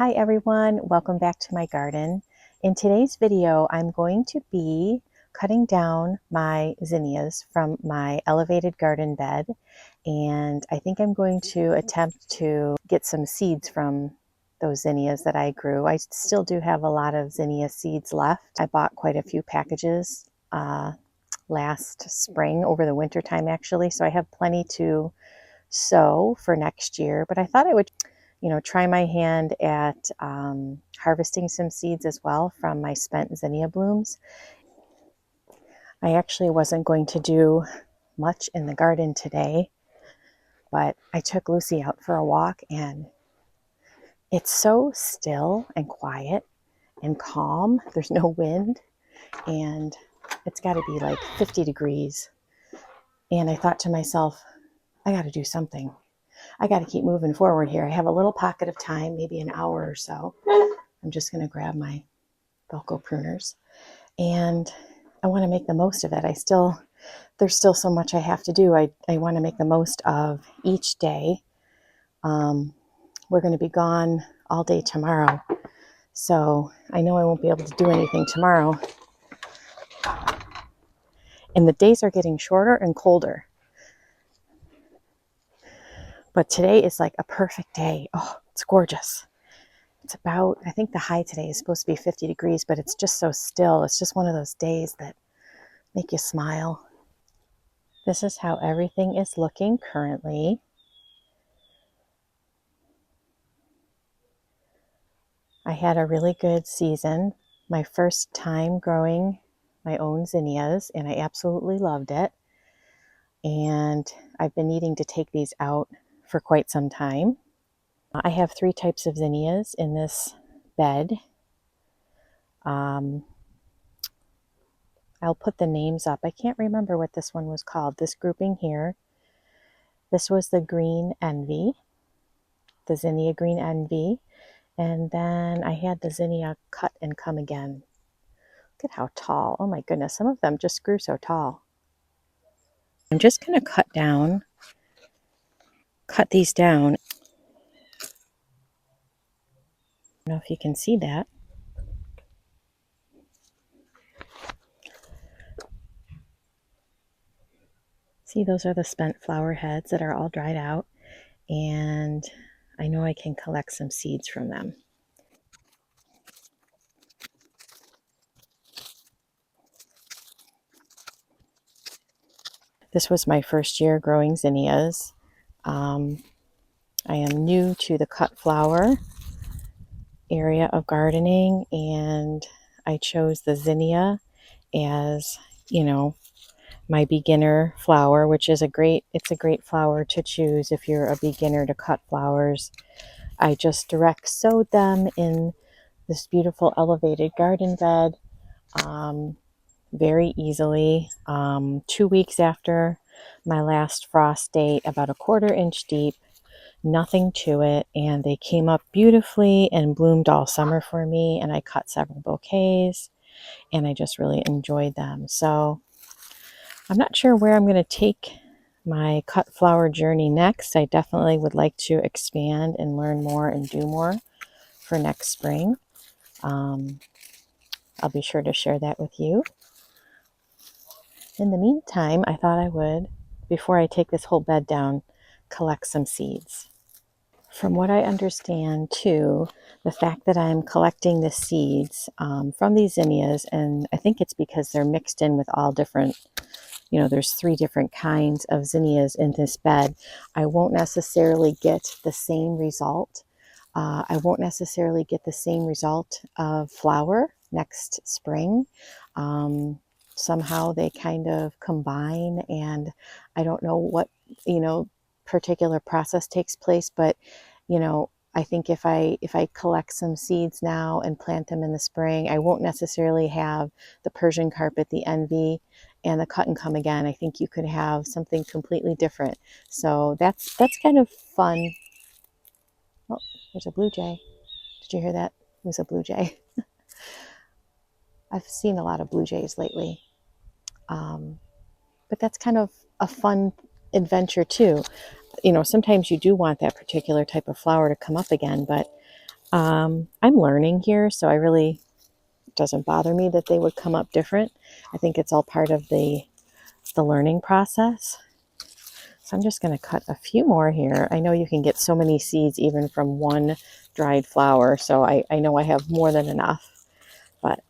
Hi everyone, welcome back to my garden. In today's video, I'm going to be cutting down my zinnias from my elevated garden bed, and I think I'm going to attempt to get some seeds from those zinnias that I grew. I still do have a lot of zinnia seeds left. I bought quite a few packages last spring, over the winter time actually, so I have plenty to sow for next year, but I thought I would try my hand at harvesting some seeds as well from my spent zinnia blooms. I actually wasn't going to do much in the garden today, but I took Lucy out for a walk and it's so still and quiet and calm. There's no wind and it's got to be like 50 degrees. And I thought to myself, I got to do something. I got to keep moving forward here. I have a little pocket of time, maybe an hour or so. I'm just going to grab my Velcro pruners and I want to make the most of it. There's still so much I have to do. I want to make the most of each day. We're going to be gone all day tomorrow. So I know I won't be able to do anything tomorrow. And the days are getting shorter and colder. But today is like a perfect day. Oh, it's gorgeous. It's about, I think the high today is supposed to be 50 degrees, but it's just so still. It's just one of those days that make you smile. This is how everything is looking currently. I had a really good season. My first time growing my own zinnias, and I absolutely loved it. And I've been needing to take these out for quite some time. I have 3 types of zinnias in this bed. I'll put the names up. I can't remember what this one was called. This grouping here. This was the Green Envy, the Zinnia Green Envy. And then I had the Zinnia Cut and Come Again. Look at how tall. Oh my goodness, some of them just grew so tall. I'm just going to cut these down. I don't know if you can see that. See, those are the spent flower heads that are all dried out, and I know I can collect some seeds from them. This was my first year growing zinnias. I am new to the cut flower area of gardening, and I chose the zinnia as, my beginner flower, which is it's a great flower to choose if you're a beginner to cut flowers. I just direct sowed them in this beautiful elevated garden bed very easily. 2 weeks after my last frost date, about a 1/4 inch deep, nothing to it, and they came up beautifully and bloomed all summer for me, and I cut several bouquets and I just really enjoyed them. So I'm not sure where I'm going to take my cut flower journey next. I definitely would like to expand and learn more and do more for next spring. I'll be sure to share that with you. In the meantime, I thought I would, before I take this whole bed down, collect some seeds. From what I understand too, the fact that I'm collecting the seeds from these zinnias, and I think it's because they're mixed in with all different, there's 3 different kinds of zinnias in this bed. I won't necessarily get the same result. I won't necessarily get the same result of flower next spring. Somehow they kind of combine, and I don't know what, particular process takes place, but, I think if I collect some seeds now and plant them in the spring, I won't necessarily have the Persian carpet, the envy, and the cut and come again. I think you could have something completely different. So that's kind of fun. Oh, there's a blue jay. Did you hear that? It was a blue jay. I've seen a lot of blue jays lately. But that's kind of a fun adventure too. Sometimes you do want that particular type of flower to come up again, but I'm learning here, so it doesn't bother me that they would come up different. I think it's all part of the learning process. So I'm just going to cut a few more here. I know you can get so many seeds even from one dried flower, so I know I have more than enough, but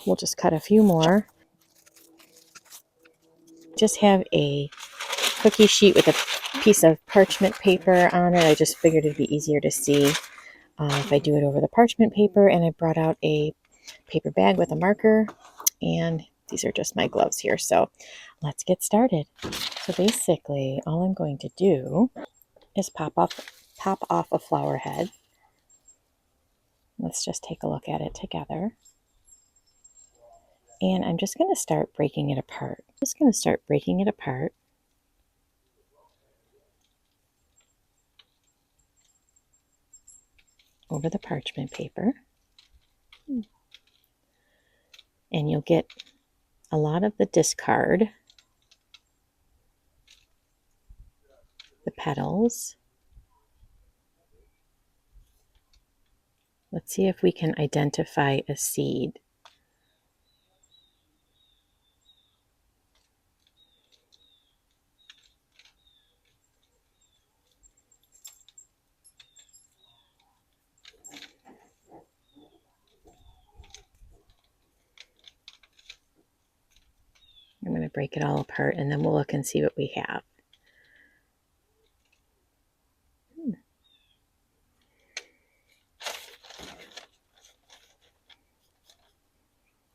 we'll just cut a few more. Just have a cookie sheet with a piece of parchment paper on it. I just figured it'd be easier to see if I do it over the parchment paper, and I brought out a paper bag with a marker, and these are just my gloves here. So let's get started. So basically all I'm going to do is pop off a flower head. Let's just take a look at it together. And I'm just going to start breaking it apart. Just going to start breaking it apart. Over the parchment paper. And you'll get a lot of the discard, the petals. Let's see if we can identify a seed. I'm going to break it all apart, and then we'll look and see what we have.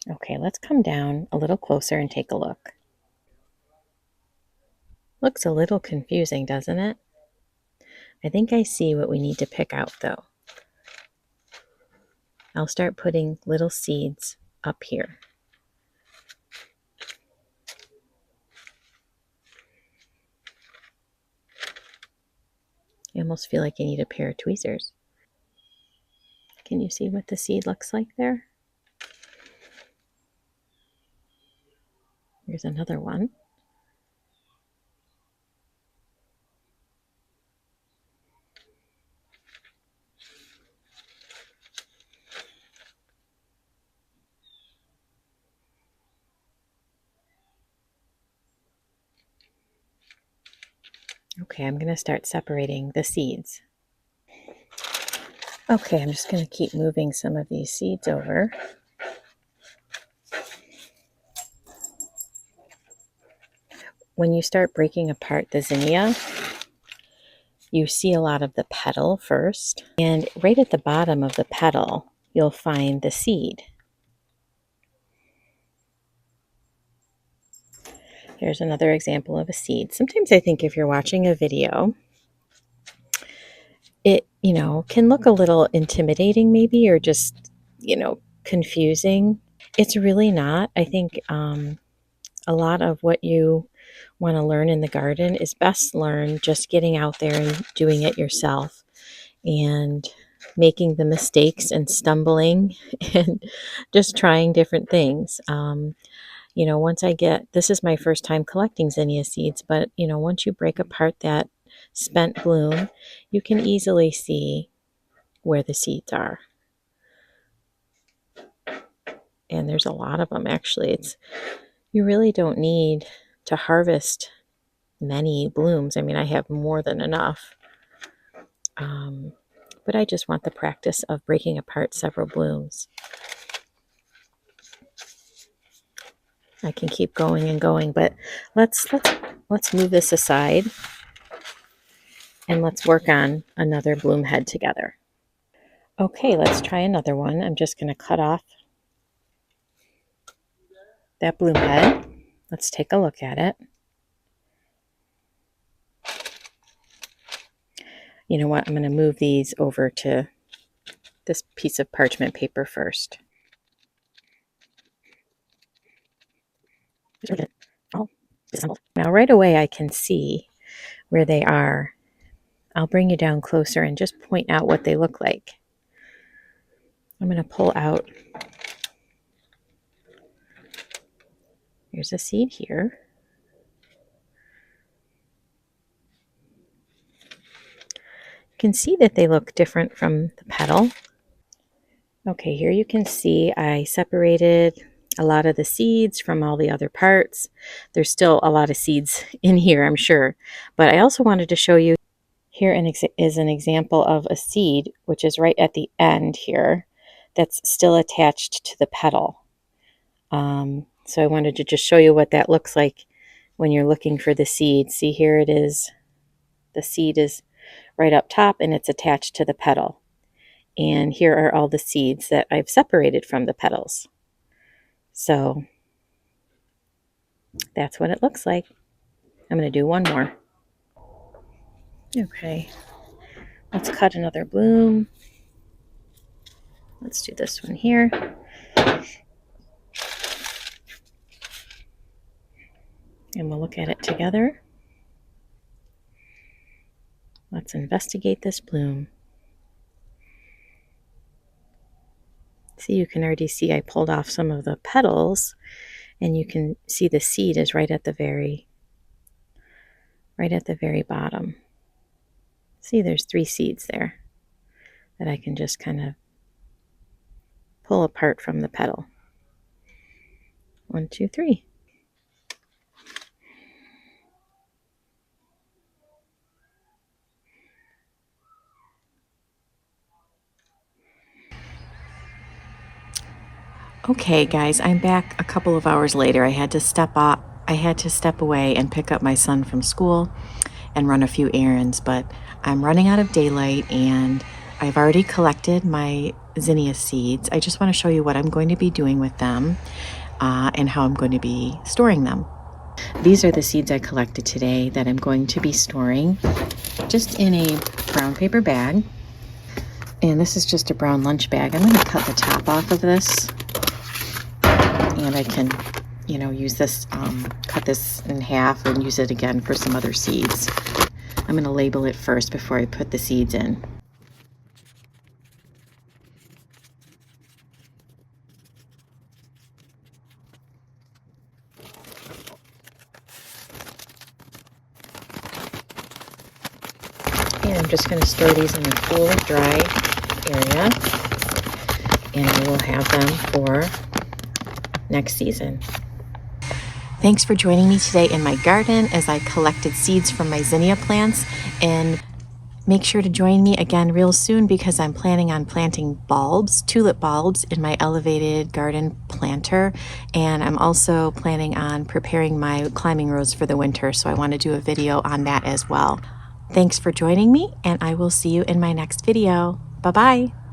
Okay, let's come down a little closer and take a look. Looks a little confusing, doesn't it? I think I see what we need to pick out, though. I'll start putting little seeds up here. You almost feel like you need a pair of tweezers. Can you see what the seed looks like there? Here's another one. Okay, I'm going to start separating the seeds. Okay, I'm just going to keep moving some of these seeds over. When you start breaking apart the zinnia, you see a lot of the petal first, and right at the bottom of the petal, you'll find the seed. Here's another example of a seed. Sometimes I think if you're watching a video, it, can look a little intimidating maybe, or just, confusing. It's really not. I think a lot of what you want to learn in the garden is best learned just getting out there and doing it yourself, and making the mistakes and stumbling and just trying different things. This is my first time collecting zinnia seeds, but once you break apart that spent bloom, you can easily see where the seeds are. And there's a lot of them, actually. You really don't need to harvest many blooms. I mean, I have more than enough. But I just want the practice of breaking apart several blooms. I can keep going and going, but let's move this aside, and let's work on another bloom head together. Okay, let's try another one. I'm just going to cut off that bloom head. Let's take a look at it. You know what? I'm going to move these over to this piece of parchment paper first. Oh, disassembled. Now right away I can see where they are. I'll bring you down closer and just point out what they look like. I'm going to pull out. Here's a seed here. You can see that they look different from the petal. Okay, here you can see I separated a lot of the seeds from all the other parts. There's still a lot of seeds in here, I'm sure. But I also wanted to show you here is an example of a seed, which is right at the end here, that's still attached to the petal. So I wanted to just show you what that looks like when you're looking for the seed. See, here it is. The seed is right up top and it's attached to the petal. And here are all the seeds that I've separated from the petals. So that's what it looks like. I'm going to do one more. Okay, let's cut another bloom. Let's do this one here. And we'll look at it together. Let's investigate this bloom. See, you can already see I pulled off some of the petals, and you can see the seed is right at the very bottom. See, there's 3 seeds there that I can just kind of pull apart from the petal. 1, 2, 3. Okay, guys, I'm back a couple of hours later. I had to step away and pick up my son from school and run a few errands, but I'm running out of daylight and I've already collected my zinnia seeds. I just want to show you what I'm going to be doing with them and how I'm going to be storing them. These are the seeds I collected today that I'm going to be storing just in a brown paper bag. And this is just a brown lunch bag. I'm going to cut the top off of this. And I can, use this, cut this in half and use it again for some other seeds. I'm going to label it first before I put the seeds in. And I'm just going to store these in a cool, dry area. And I will have them for next season. Thanks for joining me today in my garden as I collected seeds from my zinnia plants, and make sure to join me again real soon because I'm planning on planting bulbs, tulip bulbs, in my elevated garden planter, and I'm also planning on preparing my climbing rose for the winter, so I want to do a video on that as well. Thanks for joining me, and I will see you in my next video. Bye-bye.